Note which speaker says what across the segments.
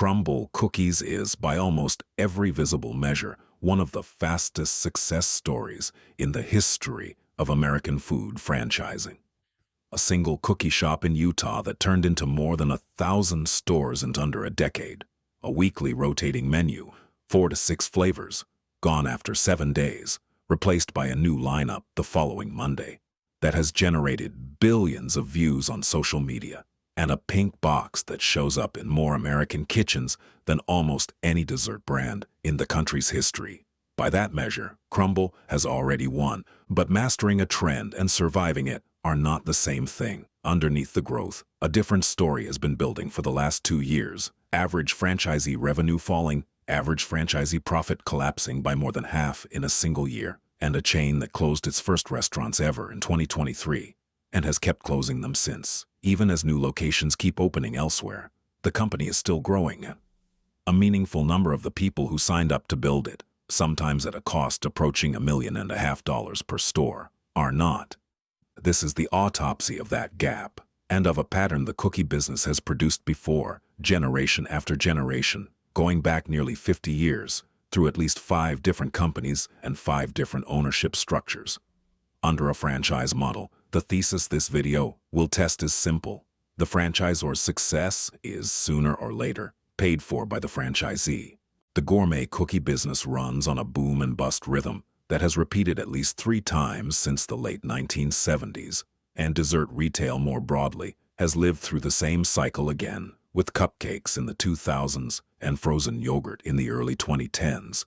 Speaker 1: Crumbl cookies is, by almost every visible measure, one of the fastest success stories in the history of American food franchising. A single cookie shop in Utah that turned into more than 1,000 stores in under a decade. A weekly rotating menu, 4 to 6 flavors, gone after 7 days, replaced by a new lineup the following Monday. That has generated billions of views on social media, and a pink box that shows up in more American kitchens than almost any dessert brand in the country's history. By that measure, Crumbl has already won, but mastering a trend and surviving it are not the same thing. Underneath the growth, a different story has been building for the last 2 years. Average franchisee revenue falling, average franchisee profit collapsing by more than half in a single year, and a chain that closed its first restaurants ever in 2023 and has kept closing them since. Even as new locations keep opening elsewhere, the company is still growing. A meaningful number of the people who signed up to build it, sometimes at a cost approaching $1.5 million per store, are not. This is the autopsy of that gap, and of a pattern the cookie business has produced before, generation after generation, going back nearly 50 years, through at least 5 different companies and 5 different ownership structures. Under a franchise model, the thesis this video will test is simple. The franchisor's success is, sooner or later, paid for by the franchisee. The gourmet cookie business runs on a boom and bust rhythm that has repeated at least 3 times since the late 1970s, and dessert retail more broadly has lived through the same cycle again, with cupcakes in the 2000s and frozen yogurt in the early 2010s,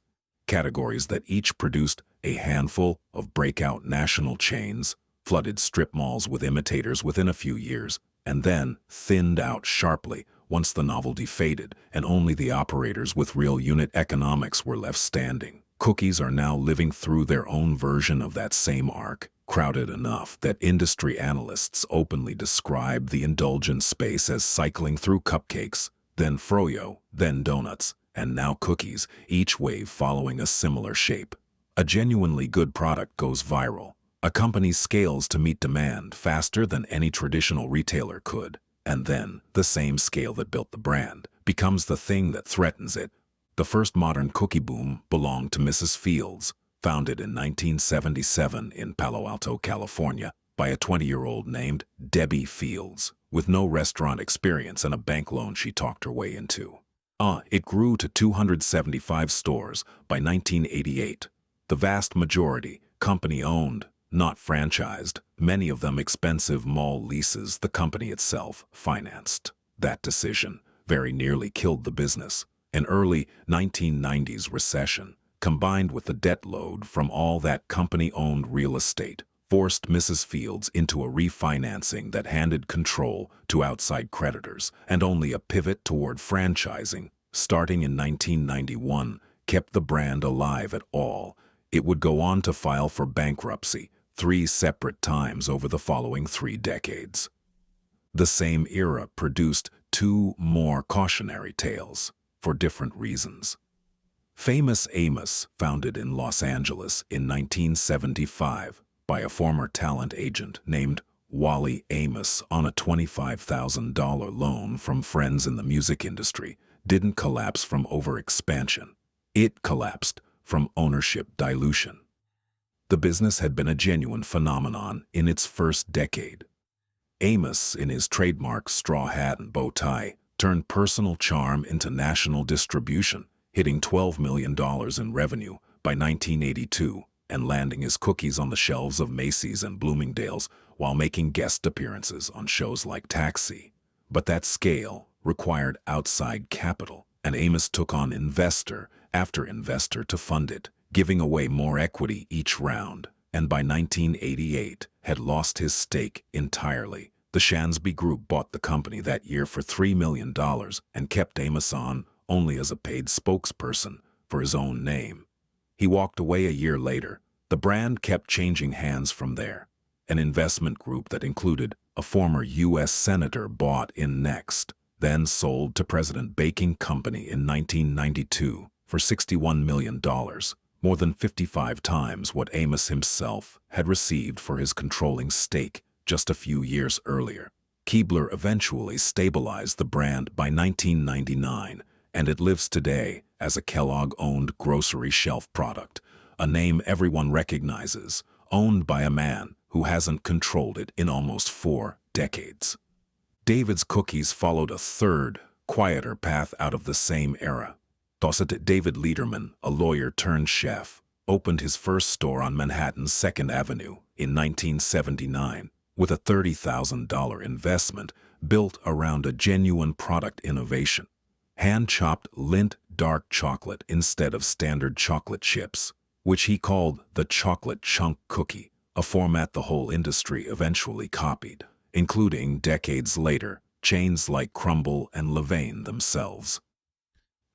Speaker 1: categories that each produced a handful of breakout national chains, flooded strip malls with imitators within a few years, and then thinned out sharply once the novelty faded and only the operators with real unit economics were left standing. Cookies are now living through their own version of that same arc, crowded enough that industry analysts openly describe the indulgent space as cycling through cupcakes, then froyo, then donuts, and now cookies, each wave following a similar shape. A genuinely good product goes viral. A company scales to meet demand faster than any traditional retailer could, and then the same scale that built the brand becomes the thing that threatens it. The first modern cookie boom belonged to Mrs. Fields, founded in 1977 in Palo Alto, California, by a 20-year-old named Debbie Fields, with no restaurant experience and a bank loan she talked her way into. It grew to 275 stores by 1988. The vast majority, company-owned, not franchised, many of them expensive mall leases the company itself financed. That decision very nearly killed the business. An early 1990s recession, combined with the debt load from all that company-owned real estate, forced Mrs. Fields into a refinancing that handed control to outside creditors, and only a pivot toward franchising, starting in 1991, kept the brand alive at all. It would go on to file for bankruptcy 3 separate times over the following 3 decades. The same era produced 2 more cautionary tales, for different reasons. Famous Amos, founded in Los Angeles in 1975 by a former talent agent named Wally Amos on a $25,000 loan from friends in the music industry, didn't collapse from overexpansion. It collapsed from ownership dilution. The business had been a genuine phenomenon in its first decade. Amos, in his trademark straw hat and bow tie, turned personal charm into national distribution, hitting $12 million in revenue by 1982 and landing his cookies on the shelves of Macy's and Bloomingdale's while making guest appearances on shows like Taxi. But that scale required outside capital, and Amos took on investor after investor to fund it, giving away more equity each round, and by 1988 had lost his stake entirely. The Shansby Group bought the company that year for $3 million and kept Amos on only as a paid spokesperson for his own name. He walked away a year later. The brand kept changing hands from there. An investment group that included a former U.S. senator bought in next, then sold to President Baking Company in 1992 for $61 million, more than 55 times what Amos himself had received for his controlling stake just a few years earlier. Keebler eventually stabilized the brand by 1999 and it lives today as a Kellogg-owned grocery shelf product, a name everyone recognizes, owned by a man who hasn't controlled it in almost 4 decades. David's Cookies followed a third, quieter path out of the same era. David Lederman, a lawyer-turned-chef, opened his first store on Manhattan's 2nd Avenue in 1979 with a $30,000 investment built around a genuine product innovation: hand-chopped Lindt dark chocolate instead of standard chocolate chips, which he called the chocolate chunk cookie, a format the whole industry eventually copied, including, decades later, chains like Crumbl and Levain themselves.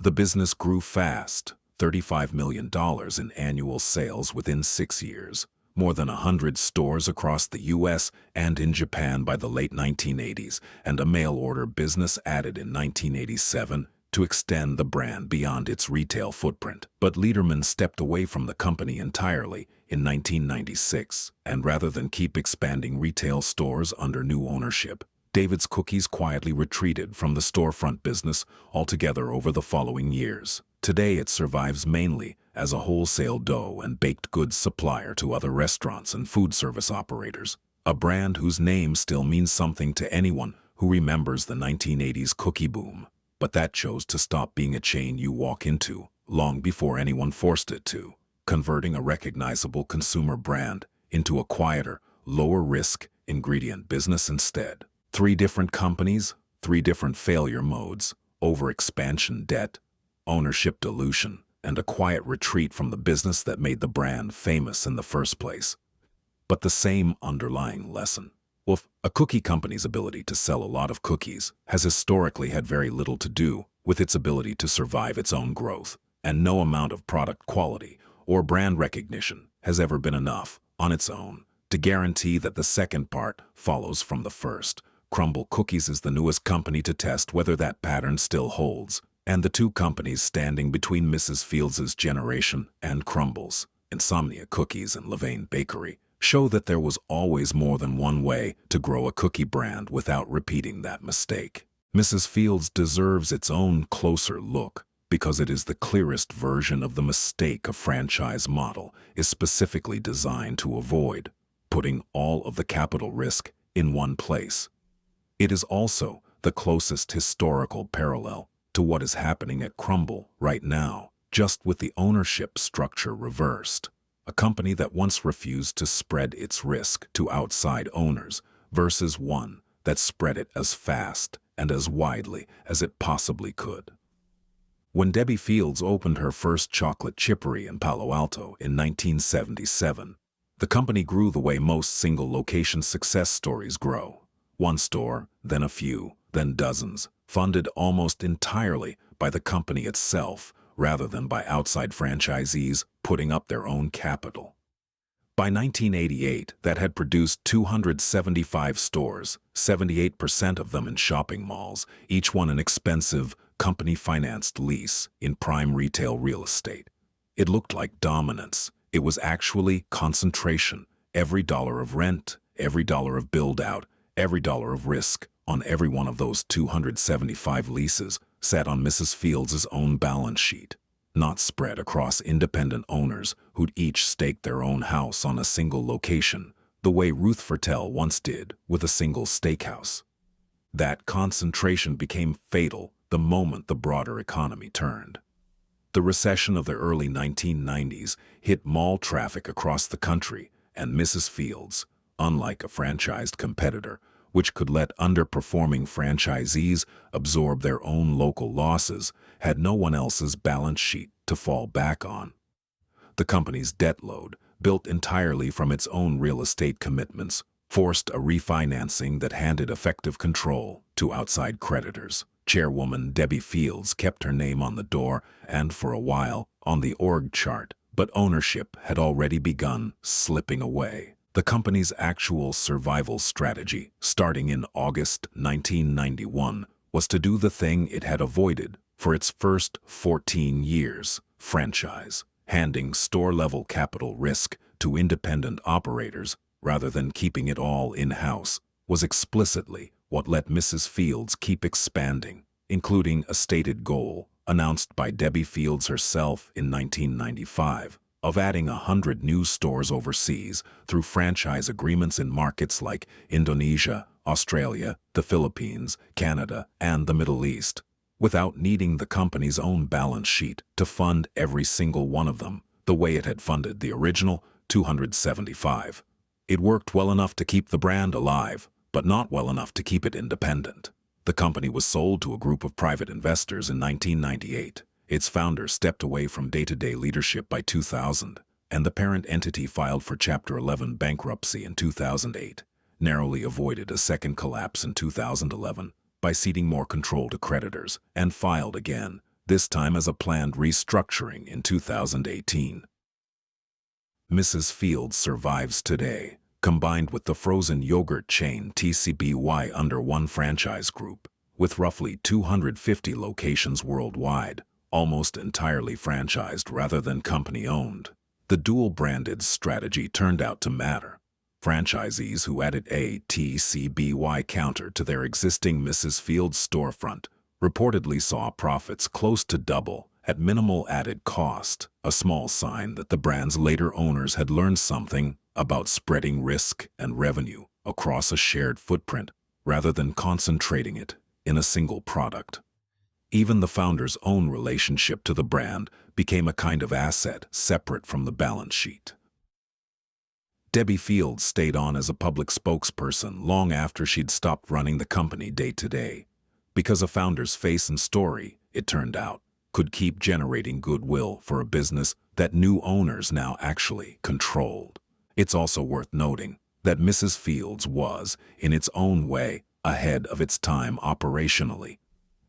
Speaker 1: The business grew fast, $35 million in annual sales within 6 years, more than 100 stores across the U.S. and in Japan by the late 1980s, and a mail-order business added in 1987 to extend the brand beyond its retail footprint. But Lederman stepped away from the company entirely in 1996, and rather than keep expanding retail stores under new ownership, David's Cookies quietly retreated from the storefront business altogether over the following years. Today it survives mainly as a wholesale dough and baked goods supplier to other restaurants and food service operators, a brand whose name still means something to anyone who remembers the 1980s cookie boom, but that chose to stop being a chain you walk into long before anyone forced it to, converting a recognizable consumer brand into a quieter, lower-risk ingredient business instead. 3 different companies, 3 different failure modes: overexpansion debt, ownership dilution, and a quiet retreat from the business that made the brand famous in the first place. But the same underlying lesson. A cookie company's ability to sell a lot of cookies has historically had very little to do with its ability to survive its own growth, and no amount of product quality or brand recognition has ever been enough on its own to guarantee that the second part follows from the first. Crumbl Cookies is the newest company to test whether that pattern still holds, and the 2 companies standing between Mrs. Fields' generation and Crumbl's, Insomnia Cookies and Levain Bakery, show that there was always more than one way to grow a cookie brand without repeating that mistake. Mrs. Fields deserves its own closer look because it is the clearest version of the mistake a franchise model is specifically designed to avoid, putting all of the capital risk in one place. It is also the closest historical parallel to what is happening at Crumbl right now, just with the ownership structure reversed. A company that once refused to spread its risk to outside owners versus one that spread it as fast and as widely as it possibly could. When Debbie Fields opened her first chocolate chippery in Palo Alto in 1977, the company grew the way most single-location success stories grow. 1 store, then a few, then dozens, funded almost entirely by the company itself rather than by outside franchisees putting up their own capital. By 1988, that had produced 275 stores, 78% of them in shopping malls, each one an expensive, company-financed lease in prime retail real estate. It looked like dominance. It was actually concentration. Every dollar of rent, every dollar of build-out, every dollar of risk on every one of those 275 leases sat on Mrs. Fields' own balance sheet, not spread across independent owners who'd each staked their own house on a single location, the way Ruth Fertel once did with a single steakhouse. That concentration became fatal the moment the broader economy turned. The recession of the early 1990s hit mall traffic across the country, and Mrs. Fields, unlike a franchised competitor, which could let underperforming franchisees absorb their own local losses, had no one else's balance sheet to fall back on. The company's debt load, built entirely from its own real estate commitments, forced a refinancing that handed effective control to outside creditors. Chairwoman Debbie Fields kept her name on the door and, for a while, on the org chart, but ownership had already begun slipping away. The company's actual survival strategy, starting in August 1991, was to do the thing it had avoided for its first 14 years: franchise, handing store-level capital risk to independent operators rather than keeping it all in-house, was explicitly what let Mrs. Fields keep expanding, including a stated goal announced by Debbie Fields herself in 1995, of adding 100 new stores overseas through franchise agreements in markets like Indonesia, Australia, the Philippines, Canada, and the Middle East, without needing the company's own balance sheet to fund every single one of them, the way it had funded the original 275. It worked well enough to keep the brand alive, but not well enough to keep it independent. The company was sold to a group of private investors in 1998. Its founder stepped away from day-to-day leadership by 2000, and the parent entity filed for Chapter 11 bankruptcy in 2008, narrowly avoided a second collapse in 2011 by ceding more control to creditors, and filed again, this time as a planned restructuring in 2018. Mrs. Fields survives today, combined with the frozen yogurt chain TCBY under one franchise group, with roughly 250 locations worldwide, almost entirely franchised rather than company-owned. The dual-branded strategy turned out to matter. Franchisees who added a TCBY counter to their existing Mrs. Fields storefront reportedly saw profits close to double at minimal added cost, a small sign that the brand's later owners had learned something about spreading risk and revenue across a shared footprint rather than concentrating it in a single product. Even the founder's own relationship to the brand became a kind of asset separate from the balance sheet. Debbie Fields stayed on as a public spokesperson long after she'd stopped running the company day-to-day, because a founder's face and story, it turned out, could keep generating goodwill for a business that new owners now actually controlled. It's also worth noting that Mrs. Fields was, in its own way, ahead of its time operationally.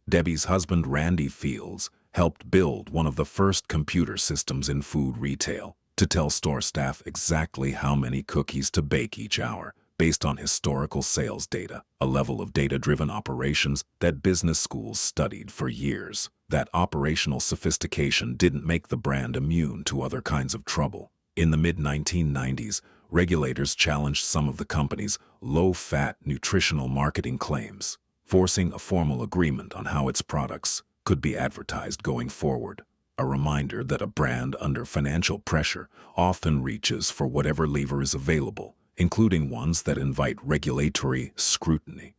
Speaker 1: Debbie's husband, Randy Fields, helped build one of the first computer systems in food retail to tell store staff exactly how many cookies to bake each hour, based on historical sales data, a level of data-driven operations that business schools studied for years. That operational sophistication didn't make the brand immune to other kinds of trouble. In the mid-1990s, regulators challenged some of the company's low-fat nutritional marketing claims, forcing a formal agreement on how its products could be advertised going forward. A reminder that a brand under financial pressure often reaches for whatever lever is available, including ones that invite regulatory scrutiny.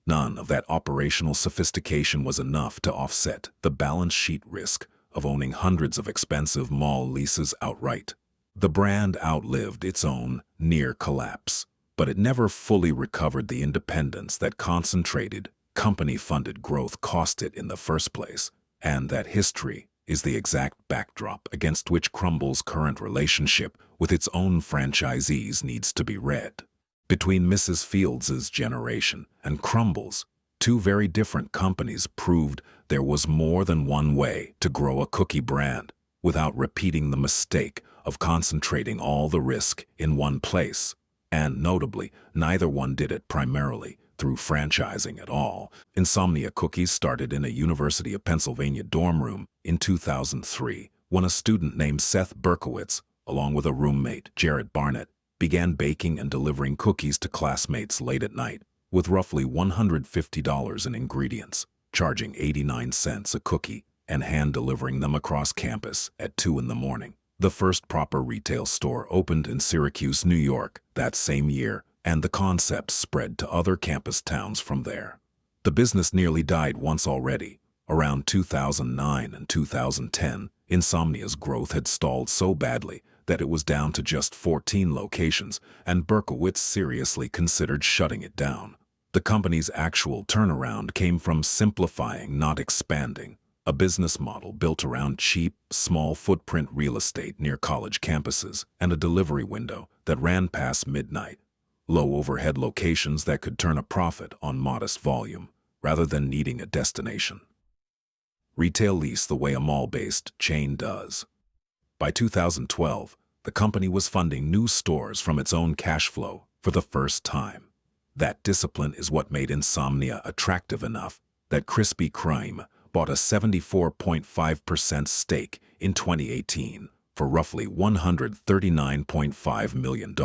Speaker 1: None of that operational sophistication was enough to offset the balance sheet risk of owning hundreds of expensive mall leases outright. The brand outlived its own near collapse, but it never fully recovered the independence that concentrated, company-funded growth cost it in the first place, and that history is the exact backdrop against which Crumbl's current relationship with its own franchisees needs to be read. Between Mrs. Fields's generation and Crumbl's, two very different companies proved there was more than one way to grow a cookie brand without repeating the mistake of concentrating all the risk in one place. And notably, neither one did it primarily through franchising at all. Insomnia Cookies started in a University of Pennsylvania dorm room in 2003 when a student named Seth Berkowitz, along with a roommate, Jared Barnett, began baking and delivering cookies to classmates late at night with roughly $150 in ingredients, charging 89 cents a cookie and hand-delivering them across campus at 2 in the morning. The first proper retail store opened in Syracuse, New York, that same year, and the concept spread to other campus towns from there. The business nearly died once already. Around 2009 and 2010, Insomnia's growth had stalled so badly that it was down to just 14 locations, and Berkowitz seriously considered shutting it down. The company's actual turnaround came from simplifying, not expanding, a business model built around cheap, small-footprint real estate near college campuses and a delivery window that ran past midnight. Low-overhead locations that could turn a profit on modest volume, rather than needing a destination. Retail lease the way a mall-based chain does. By 2012, the company was funding new stores from its own cash flow for the first time. That discipline is what made Insomnia attractive enough that Krispy Kreme bought a 74.5% stake in 2018 for roughly $139.5 million,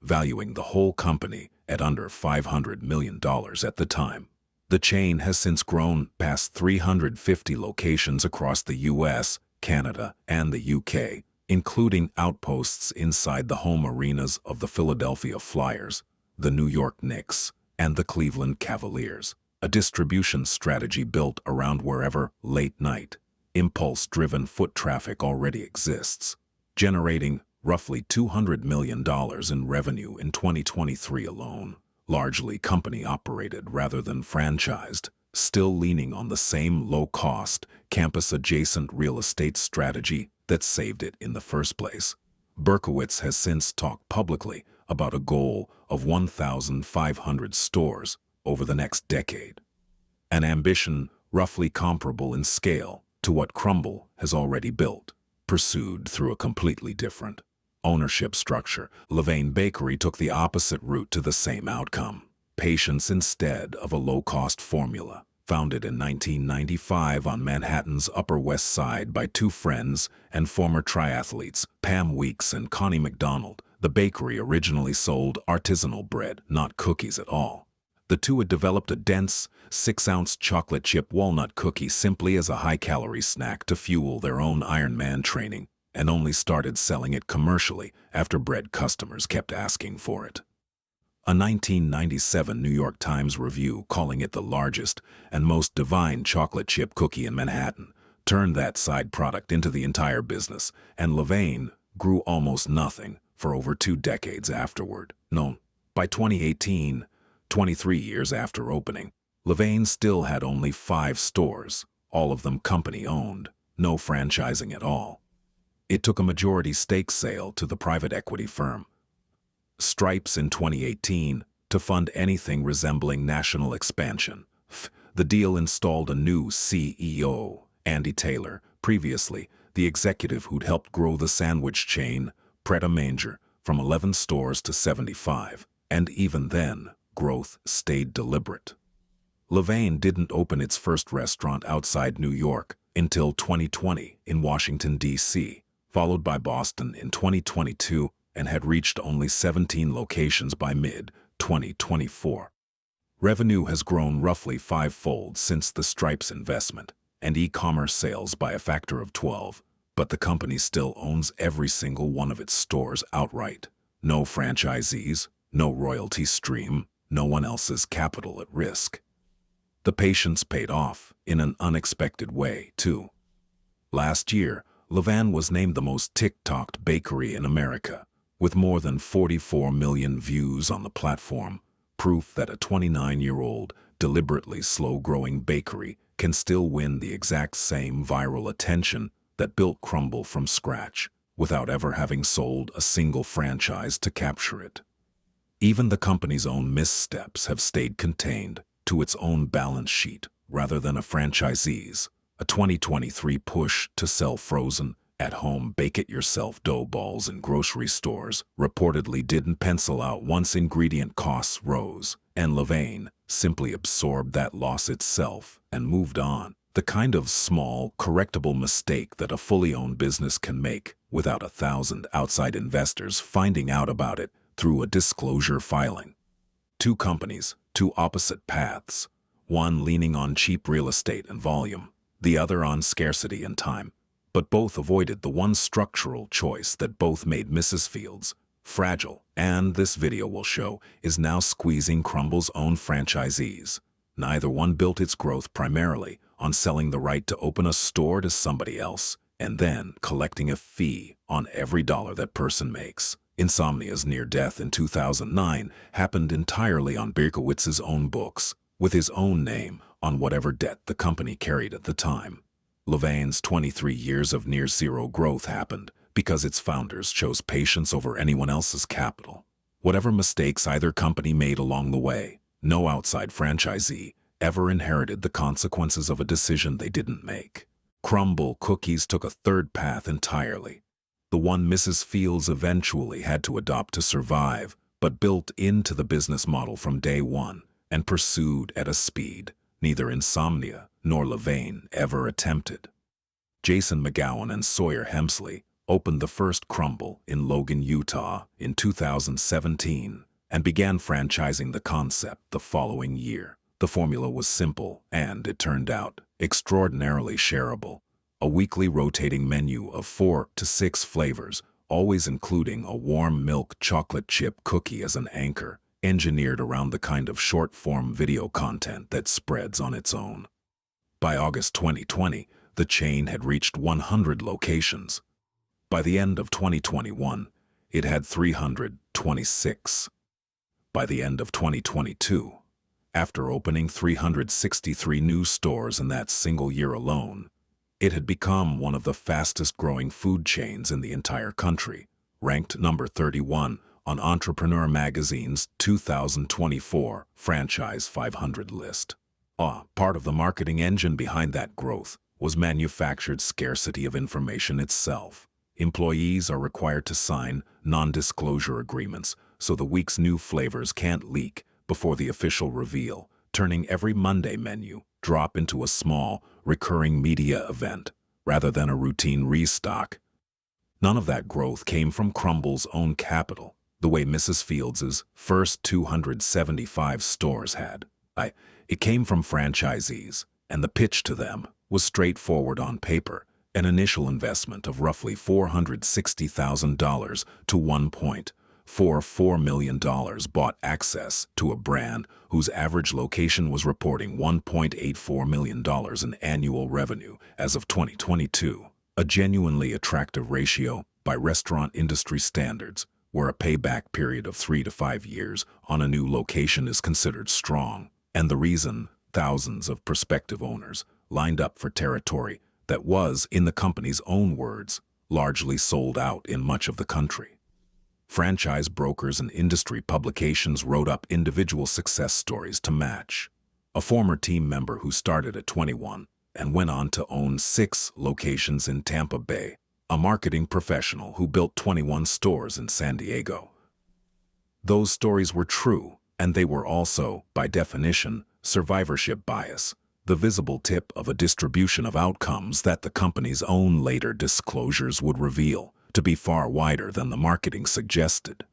Speaker 1: valuing the whole company at under $500 million at the time. The chain has since grown past 350 locations across the US, Canada, and the UK, including outposts inside the home arenas of the Philadelphia Flyers, the New York Knicks, and the Cleveland Cavaliers. A distribution strategy built around wherever late-night, impulse-driven foot traffic already exists, generating roughly $200 million in revenue in 2023 alone, largely company-operated rather than franchised, still leaning on the same low-cost, campus-adjacent real estate strategy that saved it in the first place. Berkowitz has since talked publicly about a goal of 1,500 stores over the next decade, an ambition roughly comparable in scale to what Crumbl has already built, pursued through a completely different ownership structure. Levain Bakery took the opposite route to the same outcome, patience instead of a low-cost formula. Founded in 1995 on Manhattan's Upper West Side by two friends and former triathletes, Pam Weeks and Connie McDonald, the bakery originally sold artisanal bread, not cookies at all. The two had developed a dense, 6-ounce chocolate chip walnut cookie simply as a high-calorie snack to fuel their own Ironman training, and only started selling it commercially after bread customers kept asking for it. A 1997 New York Times review calling it the largest and most divine chocolate chip cookie in Manhattan turned that side product into the entire business, and Levain grew almost nothing for over 2 decades afterward. No, by 2018, 23 years after opening, Levain still had only 5 stores, all of them company-owned, no franchising at all. It took a majority stake sale to the private equity firm Stripes in 2018 to fund anything resembling national expansion. The deal installed a new CEO, Andy Taylor, previously the executive who'd helped grow the sandwich chain Pret a Manger from 11 stores to 75, and even then, growth stayed deliberate. Levain didn't open its first restaurant outside New York until 2020 in Washington, D.C., followed by Boston in 2022, and had reached only 17 locations by mid-2024. Revenue has grown roughly 5-fold since the Stripes investment, and e-commerce sales by a factor of 12, but the company still owns every single one of its stores outright. No franchisees, no royalty stream, no one else's capital at risk. The patience paid off in an unexpected way, too. Last year, Levain was named the most TikToked bakery in America, with more than 44 million views on the platform, proof that a 29-year-old, deliberately slow-growing bakery can still win the exact same viral attention that built Crumbl from scratch, without ever having sold a single franchise to capture it. Even the company's own missteps have stayed contained to its own balance sheet rather than a franchisee's. A 2023 push to sell frozen, at-home bake-it-yourself dough balls in grocery stores reportedly didn't pencil out once ingredient costs rose, and Levain simply absorbed that loss itself and moved on. The kind of small, correctable mistake that a fully owned business can make without 1,000 outside investors finding out about it through a disclosure filing. 2 companies, 2 opposite paths, one leaning on cheap real estate and volume, the other on scarcity and time. But both avoided the one structural choice that both made Mrs. Fields fragile, and this video will show, is now squeezing Crumbl's own franchisees. Neither one built its growth primarily on selling the right to open a store to somebody else, and then collecting a fee on every dollar that person makes. Insomnia's near death in 2009 happened entirely on Berkowitz's own books, with his own name on whatever debt the company carried at the time. Levain's 23 years of near-zero growth happened because its founders chose patience over anyone else's capital. Whatever mistakes either company made along the way, no outside franchisee ever inherited the consequences of a decision they didn't make. Crumbl Cookies took a third path entirely, the one Mrs. Fields eventually had to adopt to survive, but built into the business model from day one and pursued at a speed neither Insomnia nor Levain ever attempted. Jason McGowan and Sawyer Hemsley opened the first Crumbl in Logan, Utah in 2017 and began franchising the concept the following year. The formula was simple and, it turned out, extraordinarily shareable. A weekly rotating menu of 4 to 6 flavors, always including a warm milk chocolate chip cookie as an anchor, engineered around the kind of short-form video content that spreads on its own. By August 2020, the chain had reached 100 locations. By the end of 2021, it had 326. By the end of 2022, after opening 363 new stores in that single year alone, it had become one of the fastest-growing food chains in the entire country, ranked number 31 on Entrepreneur Magazine's 2024 Franchise 500 list. Part of the marketing engine behind that growth was manufactured scarcity of information itself. Employees are required to sign non-disclosure agreements so the week's new flavors can't leak before the official reveal, turning every Monday menu drop into a small, recurring media event rather than a routine restock. None of that growth came from Crumbl's own capital, the way Mrs. Fields's first 275 stores had. It came from franchisees, and the pitch to them was straightforward on paper: an initial investment of roughly $460,000 to $1.44 million bought access to a brand whose average location was reporting $1.84 million in annual revenue as of 2022, a genuinely attractive ratio by restaurant industry standards, where a payback period of 3 to 5 years on a new location is considered strong, and the reason thousands of prospective owners lined up for territory that was, in the company's own words, largely sold out in much of the country. Franchise brokers and industry publications wrote up individual success stories to match. A former team member who started at 21 and went on to own 6 locations in Tampa Bay, a marketing professional who built 21 stores in San Diego. Those stories were true, and they were also, by definition, survivorship bias, the visible tip of a distribution of outcomes that the company's own later disclosures would reveal to be far wider than the marketing suggested.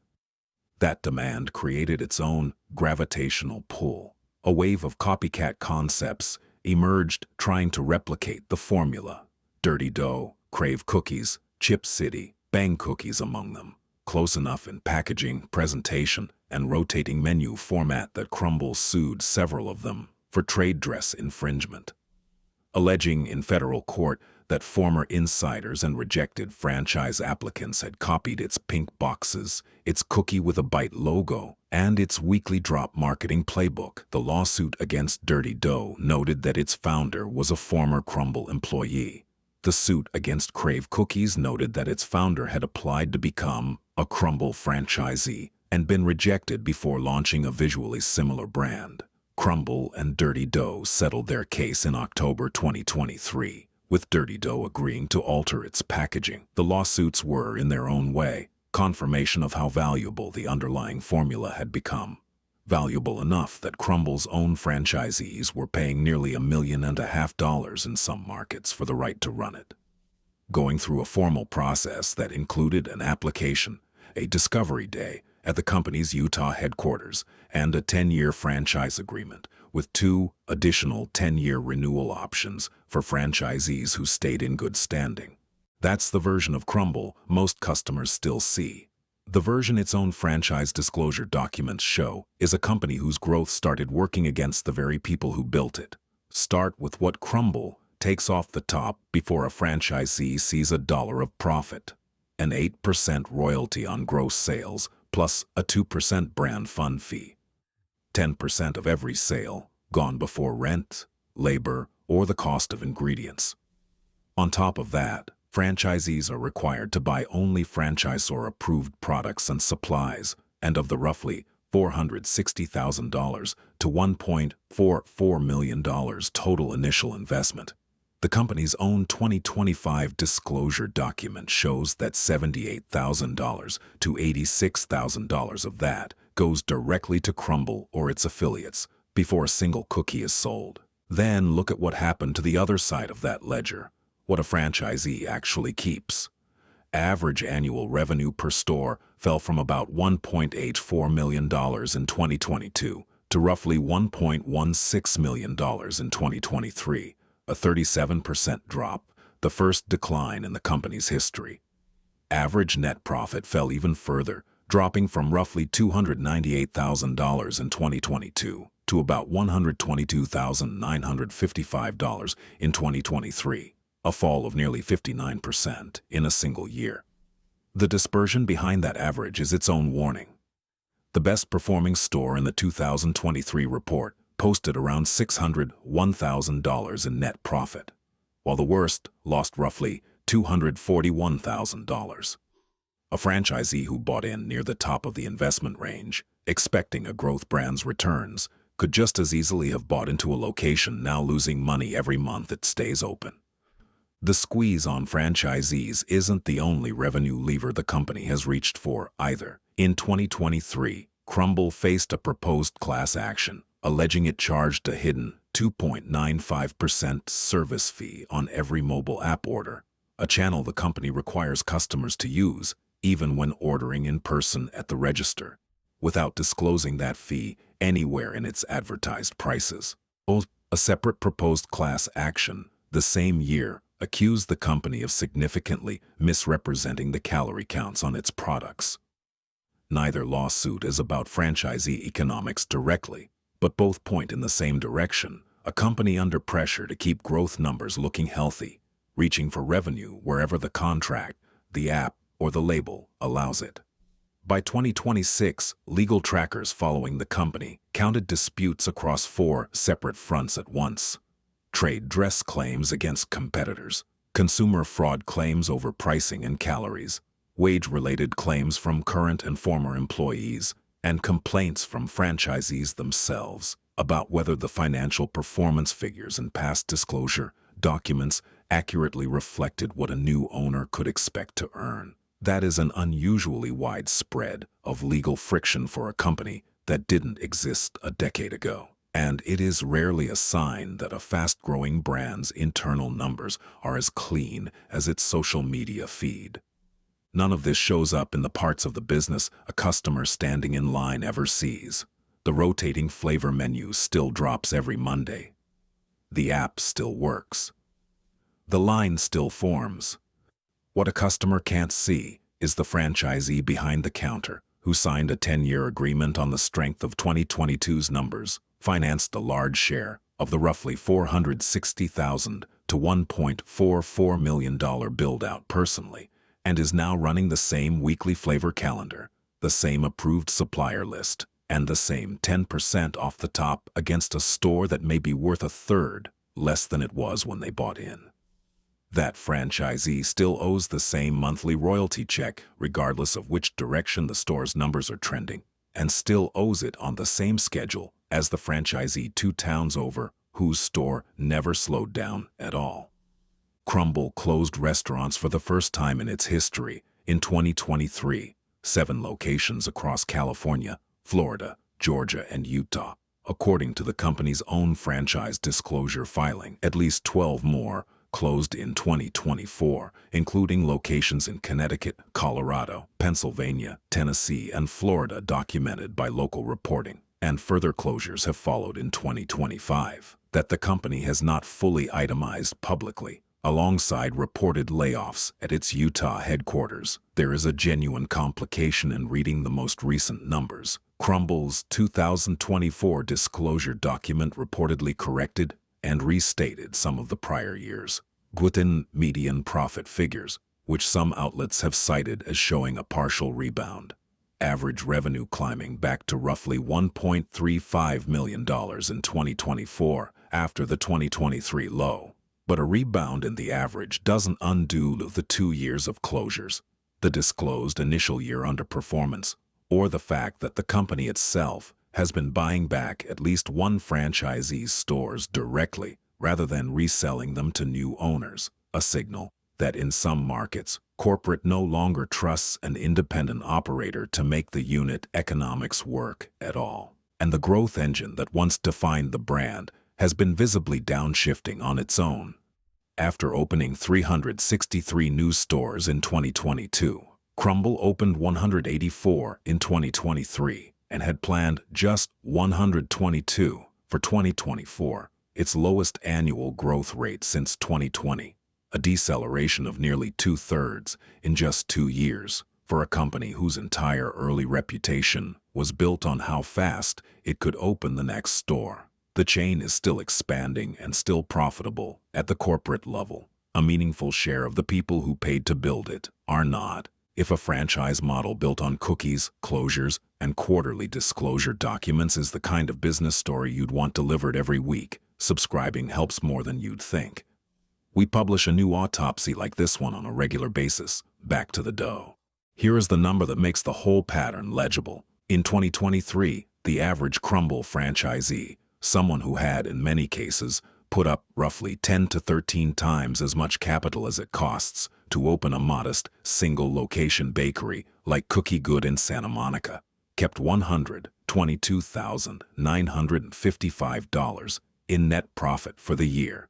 Speaker 1: That demand created its own gravitational pull. A wave of copycat concepts emerged trying to replicate the formula. Dirty Dough, Crave Cookies, Chip City, Bang Cookies among them, close enough in packaging, presentation, and rotating menu format that Crumbl sued several of them for trade dress infringement, alleging in federal court that former insiders and rejected franchise applicants had copied its pink boxes, its cookie with a bite logo, and its weekly drop marketing playbook. The lawsuit against Dirty Dough noted that its founder was a former Crumbl employee. The suit against Crave Cookies noted that its founder had applied to become a Crumbl franchisee and been rejected before launching a visually similar brand. Crumbl and Dirty Dough settled their case in October 2023, with Dirty Dough agreeing to alter its packaging. The lawsuits were, in their own way, confirmation of how valuable the underlying formula had become. Valuable enough that Crumbl's own franchisees were paying nearly $1.5 million in some markets for the right to run it. Going through a formal process that included an application, a discovery day at the company's Utah headquarters, and a 10-year franchise agreement with 2 additional 10-year renewal options for franchisees who stayed in good standing. That's the version of Crumbl most customers still see. The version its own franchise disclosure documents show is a company whose growth started working against the very people who built it. Start with what Crumbl takes off the top before a franchisee sees $1 of profit: an 8% royalty on gross sales plus a 2% brand fund fee. 10% of every sale gone before rent, labor, or the cost of ingredients. On top of that, franchisees are required to buy only franchisor-approved products and supplies, and of the roughly $460,000 to $1.44 million total initial investment, the company's own 2025 disclosure document shows that $78,000 to $86,000 of that goes directly to Crumbl or its affiliates before a single cookie is sold. Then look at what happened to the other side of that ledger, what a franchisee actually keeps. Average annual revenue per store fell from about $1.84 million in 2022 to roughly $1.16 million in 2023, a 37% drop, the first decline in the company's history. Average net profit fell even further, dropping from roughly $298,000 in 2022 to about $122,955 in 2023, a fall of nearly 59% in a single year. The dispersion behind that average is its own warning. The best-performing store in the 2023 report posted around $601,000 in net profit, while the worst lost roughly $241,000. A franchisee who bought in near the top of the investment range, expecting a growth brand's returns, could just as easily have bought into a location now losing money every month it stays open. The squeeze on franchisees isn't the only revenue lever the company has reached for either. In 2023, Crumbl faced a proposed class action, alleging it charged a hidden 2.95% service fee on every mobile app order, a channel the company requires customers to use even when ordering in person at the register, without disclosing that fee anywhere in its advertised prices. A separate proposed class action the same year accused the company of significantly misrepresenting the calorie counts on its products. Neither lawsuit is about franchisee economics directly, but both point in the same direction: a company under pressure to keep growth numbers looking healthy, reaching for revenue wherever the contract, the app, or the label allows it. By 2026, legal trackers following the company counted disputes across 4 separate fronts at once: trade dress claims against competitors, consumer fraud claims over pricing and calories, wage-related claims from current and former employees, and complaints from franchisees themselves about whether the financial performance figures and past disclosure documents accurately reflected what a new owner could expect to earn. That is an unusually wide spread of legal friction for a company that didn't exist a decade ago. And it is rarely a sign that a fast-growing brand's internal numbers are as clean as its social media feed. None of this shows up in the parts of the business a customer standing in line ever sees. The rotating flavor menu still drops every Monday. The app still works. The line still forms. What a customer can't see is the franchisee behind the counter, who signed a 10-year agreement on the strength of 2022's numbers, financed a large share of the roughly $460,000 to $1.44 million build-out personally, and is now running the same weekly flavor calendar, the same approved supplier list, and the same 10% off the top against a store that may be worth a third less than it was when they bought in. That franchisee still owes the same monthly royalty check regardless of which direction the store's numbers are trending, and still owes it on the same schedule as the franchisee 2 towns over whose store never slowed down at all. Crumbl closed restaurants for the first time in its history in 2023, 7 locations across California, Florida, Georgia, and Utah. According to the company's own franchise disclosure filing, at least 12 more closed in 2024, including locations in Connecticut, Colorado, Pennsylvania, Tennessee, and Florida documented by local reporting, and further closures have followed in 2025 that the company has not fully itemized publicly. Alongside reported layoffs at its Utah headquarters, there is a genuine complication in reading the most recent numbers. Crumbl's 2024 disclosure document reportedly corrected and restated some of the prior years' within median profit figures, which some outlets have cited as showing a partial rebound. Average revenue climbing back to roughly $1.35 million in 2024 after the 2023 low. But a rebound in the average doesn't undo the 2 years of closures, the disclosed initial year underperformance, or the fact that the company itself has been buying back at least one franchisee's stores directly rather than reselling them to new owners, a signal that in some markets, corporate no longer trusts an independent operator to make the unit economics work at all. And the growth engine that once defined the brand has been visibly downshifting on its own. After opening 363 new stores in 2022, Crumbl opened 184 in 2023, and had planned just 122 for 2024, its lowest annual growth rate since 2020, a deceleration of nearly 2/3 in just 2 years for a company whose entire early reputation was built on how fast it could open the next store. The chain is still expanding and still profitable at the corporate level. A meaningful share of the people who paid to build it are not. If a franchise model built on cookies, closures, and quarterly disclosure documents is the kind of business story you'd want delivered every week, subscribing helps more than you'd think. We publish a new autopsy like this one on a regular basis. Back to the dough. Here is the number that makes the whole pattern legible. In 2023, the average Crumbl franchisee, someone who had, in many cases, put up roughly 10 to 13 times as much capital as it costs to open a modest, single-location bakery like Cookie Good in Santa Monica, kept $122,955 in net profit for the year.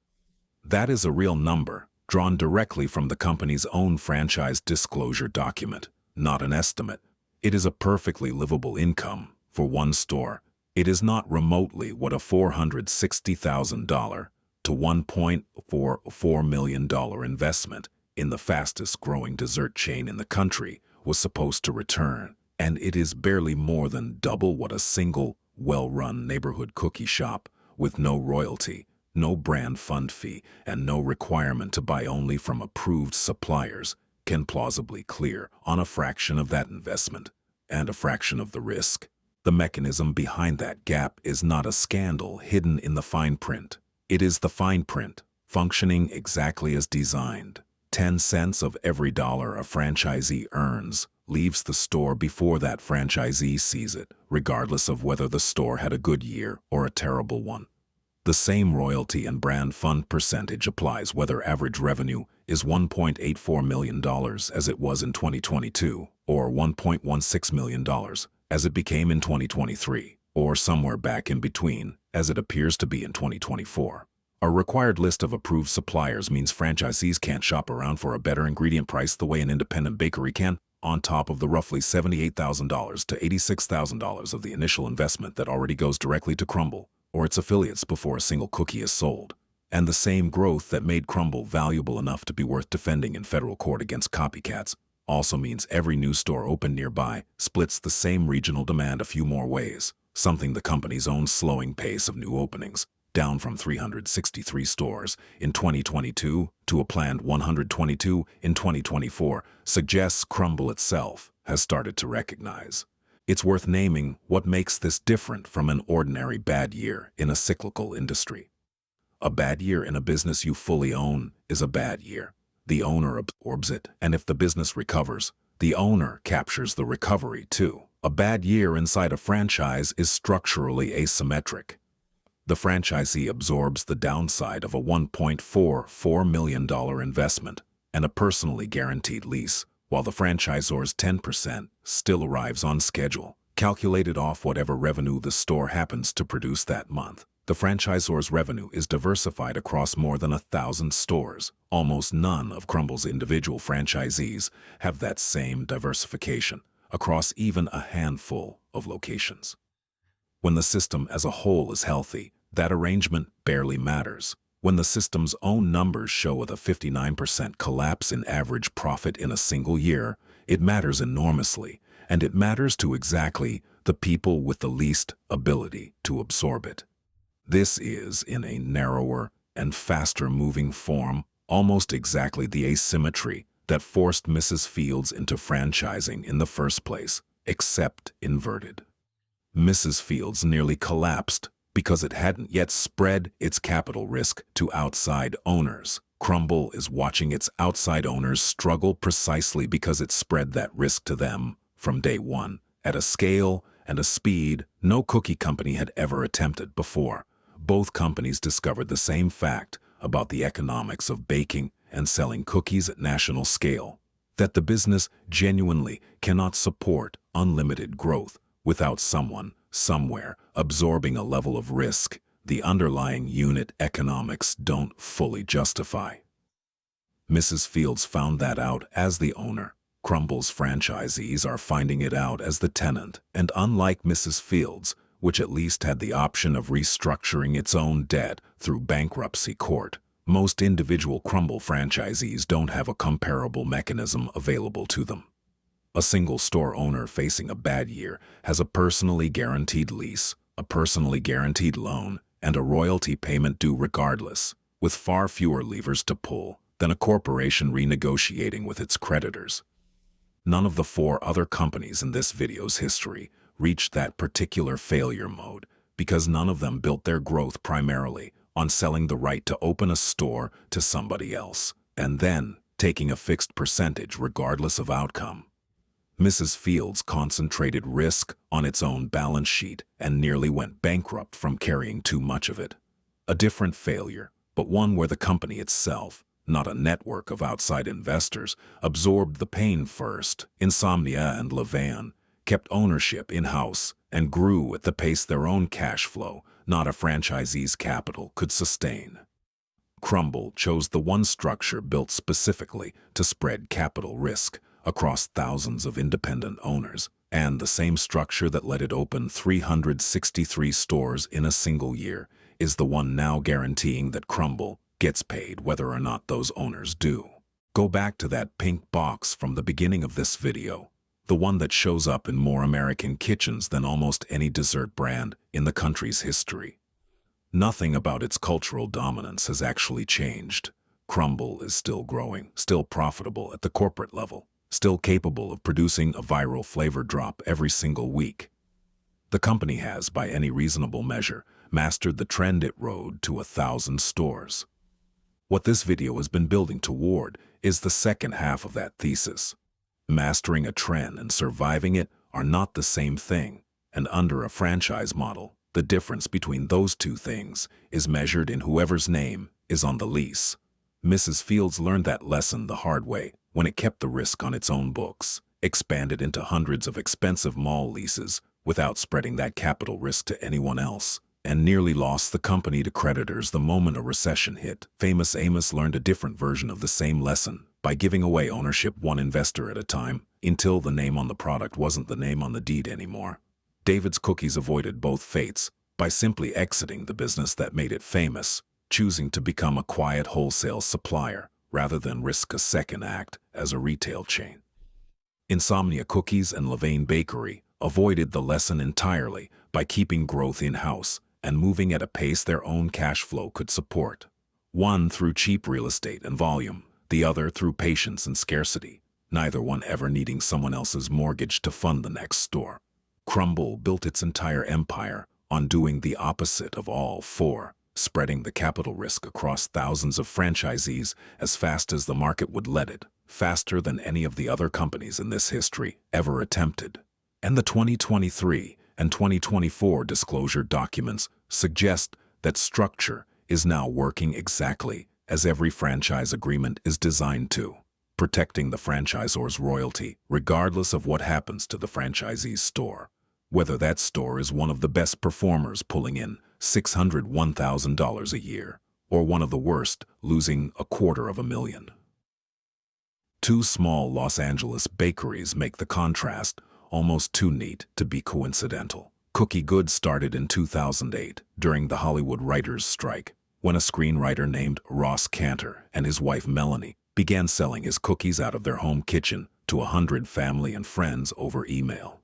Speaker 1: That is a real number, drawn directly from the company's own franchise disclosure document, not an estimate. It is a perfectly livable income for one store. It is not remotely what a $460,000 to $1.44 million investment in the fastest-growing dessert chain in the country was supposed to return, and it is barely more than double what a single, well-run neighborhood cookie shop with no royalty, no brand fund fee, and no requirement to buy only from approved suppliers can plausibly clear on a fraction of that investment and a fraction of the risk. The mechanism behind that gap is not a scandal hidden in the fine print. It is the fine print, functioning exactly as designed. 10 cents of every dollar a franchisee earns leaves the store before that franchisee sees it, regardless of whether the store had a good year or a terrible one. The same royalty and brand fund percentage applies whether average revenue is $1.84 million as it was in 2022, or $1.16 million as it became in 2023, or somewhere back in between, as it appears to be in 2024. A required list of approved suppliers means franchisees can't shop around for a better ingredient price the way an independent bakery can, on top of the roughly $78,000 to $86,000 of the initial investment that already goes directly to Crumbl or its affiliates before a single cookie is sold. And the same growth that made Crumbl valuable enough to be worth defending in federal court against copycats also means every new store opened nearby splits the same regional demand a few more ways, something the company's own slowing pace of new openings, down from 363 stores in 2022 to a planned 122 in 2024, suggests Crumbl itself has started to recognize. It's worth naming what makes this different from an ordinary bad year in a cyclical industry. A bad year in a business you fully own is a bad year. The owner absorbs it, and if the business recovers, the owner captures the recovery too. A bad year inside a franchise is structurally asymmetric. The franchisee absorbs the downside of a $1.44 million investment and a personally guaranteed lease, while the franchisor's 10% still arrives on schedule, calculated off whatever revenue the store happens to produce that month. The franchisor's revenue is diversified across more than 1,000 stores. Almost none of Crumbl's individual franchisees have that same diversification across even a handful of locations. When the system as a whole is healthy, that arrangement barely matters. When the system's own numbers show a 59% collapse in average profit in a single year, it matters enormously, and it matters to exactly the people with the least ability to absorb it. This is, in a narrower and faster-moving form, almost exactly the asymmetry that forced Mrs. Fields into franchising in the first place, except inverted. Mrs. Fields nearly collapsed because it hadn't yet spread its capital risk to outside owners. Crumbl is watching its outside owners struggle precisely because it spread that risk to them from day one, at a scale and a speed no cookie company had ever attempted before. Both companies discovered the same fact about the economics of baking and selling cookies at national scale, that the business genuinely cannot support unlimited growth without someone, somewhere, absorbing a level of risk the underlying unit economics don't fully justify. Mrs. Fields found that out as the owner. Crumbl's franchisees are finding it out as the tenant, and unlike Mrs. Fields, which at least had the option of restructuring its own debt through bankruptcy court, most individual Crumbl franchisees don't have a comparable mechanism available to them. A single store owner facing a bad year has a personally guaranteed lease, a personally guaranteed loan, and a royalty payment due regardless, with far fewer levers to pull than a corporation renegotiating with its creditors. None of the 4 other companies in this video's history reached that particular failure mode because none of them built their growth primarily on selling the right to open a store to somebody else and then taking a fixed percentage regardless of outcome. Mrs. Fields concentrated risk on its own balance sheet and nearly went bankrupt from carrying too much of it. A different failure, but one where the company itself, not a network of outside investors, absorbed the pain first. Insomnia and Levain kept ownership in-house and grew at the pace their own cash flow, not a franchisee's capital, could sustain. Crumbl chose the one structure built specifically to spread capital risk across thousands of independent owners, and the same structure that let it open 363 stores in a single year is the one now guaranteeing that Crumbl gets paid whether or not those owners do. Go back to that pink box from the beginning of this video, the one that shows up in more American kitchens than almost any dessert brand in the country's history. Nothing about its cultural dominance has actually changed. Crumbl is still growing, still profitable at the corporate level, still capable of producing a viral flavor drop every single week. The company has, by any reasonable measure, mastered the trend it rode to 1,000 stores. What this video has been building toward is the second half of that thesis. Mastering a trend and surviving it are not the same thing, and under a franchise model, the difference between those two things is measured in whoever's name is on the lease. Mrs. Fields learned that lesson the hard way when it kept the risk on its own books, expanded into hundreds of expensive mall leases without spreading that capital risk to anyone else, and nearly lost the company to creditors the moment a recession hit. Famous Amos learned a different version of the same lesson by giving away ownership one investor at a time until the name on the product wasn't the name on the deed anymore. David's Cookies avoided both fates by simply exiting the business that made it famous, choosing to become a quiet wholesale supplier rather than risk a second act as a retail chain. Insomnia Cookies and Levain Bakery avoided the lesson entirely by keeping growth in-house and moving at a pace their own cash flow could support. One through cheap real estate and volume, the other through patience and scarcity, neither one ever needing someone else's mortgage to fund the next store. Crumbl built its entire empire on doing the opposite of all 4, spreading the capital risk across thousands of franchisees as fast as the market would let it, faster than any of the other companies in this history ever attempted. And the 2023 and 2024 disclosure documents suggest that structure is now working exactly as every franchise agreement is designed to, protecting the franchisor's royalty regardless of what happens to the franchisee's store, whether that store is one of the best performers pulling in $601,000 a year, or one of the worst, losing $250,000. 2 small Los Angeles bakeries make the contrast almost too neat to be coincidental. Cookie Good started in 2008 during the Hollywood writers' strike, when a screenwriter named Ross Cantor and his wife Melanie began selling his cookies out of their home kitchen to 100 family and friends over email.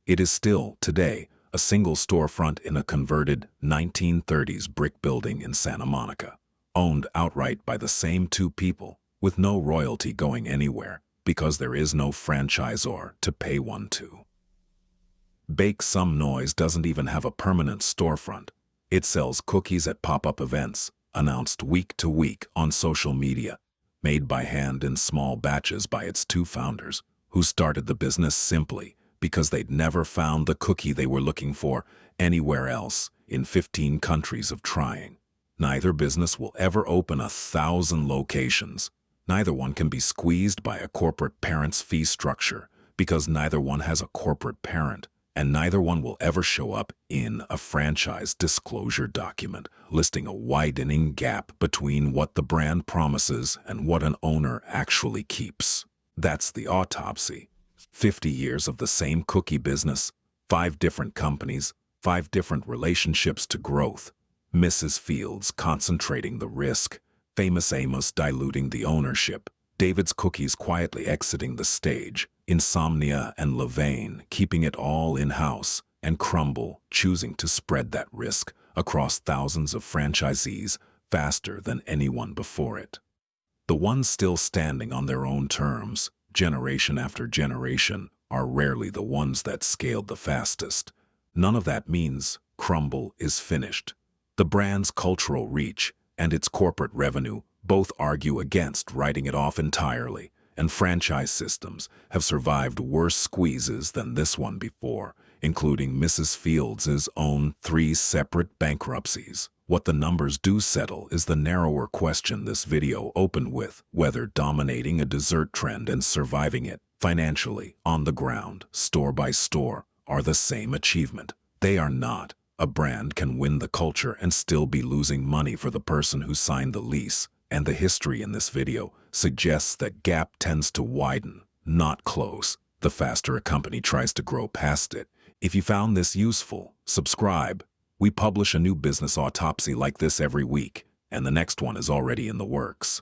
Speaker 1: It is still, today, a single storefront in a converted 1930s brick building in Santa Monica, owned outright by the same 2 people, with no royalty going anywhere because there is no franchisor to pay one to. Bake Some Noise doesn't even have a permanent storefront. It sells cookies at pop-up events, announced week to week on social media, made by hand in small batches by its 2 founders, who started the business simply because they'd never found the cookie they were looking for anywhere else in 15 countries of trying. Neither business will ever open 1,000 locations. Neither one can be squeezed by a corporate parent's fee structure because neither one has a corporate parent, and neither one will ever show up in a franchise disclosure document listing a widening gap between what the brand promises and what an owner actually keeps. That's the Autopsy. 50 years of the same cookie business, 5 different companies, 5 different relationships to growth. Mrs. Fields concentrating the risk, Famous Amos diluting the ownership, David's Cookies quietly exiting the stage, Insomnia and Levain keeping it all in-house, and Crumbl choosing to spread that risk across thousands of franchisees faster than anyone before it. The ones still standing on their own terms, generation after generation, are rarely the ones that scaled the fastest. None of that means Crumbl is finished. The brand's cultural reach and its corporate revenue both argue against writing it off entirely, and franchise systems have survived worse squeezes than this one before, including Mrs. Fields' own 3 separate bankruptcies. What the numbers do settle is the narrower question this video opened with, whether dominating a dessert trend and surviving it, financially, on the ground, store by store, are the same achievement. They are not. A brand can win the culture and still be losing money for the person who signed the lease, and the history in this video suggests that gap tends to widen, not close, the faster a company tries to grow past it. If you found this useful, subscribe. We publish a new business autopsy like this every week, and the next one is already in the works.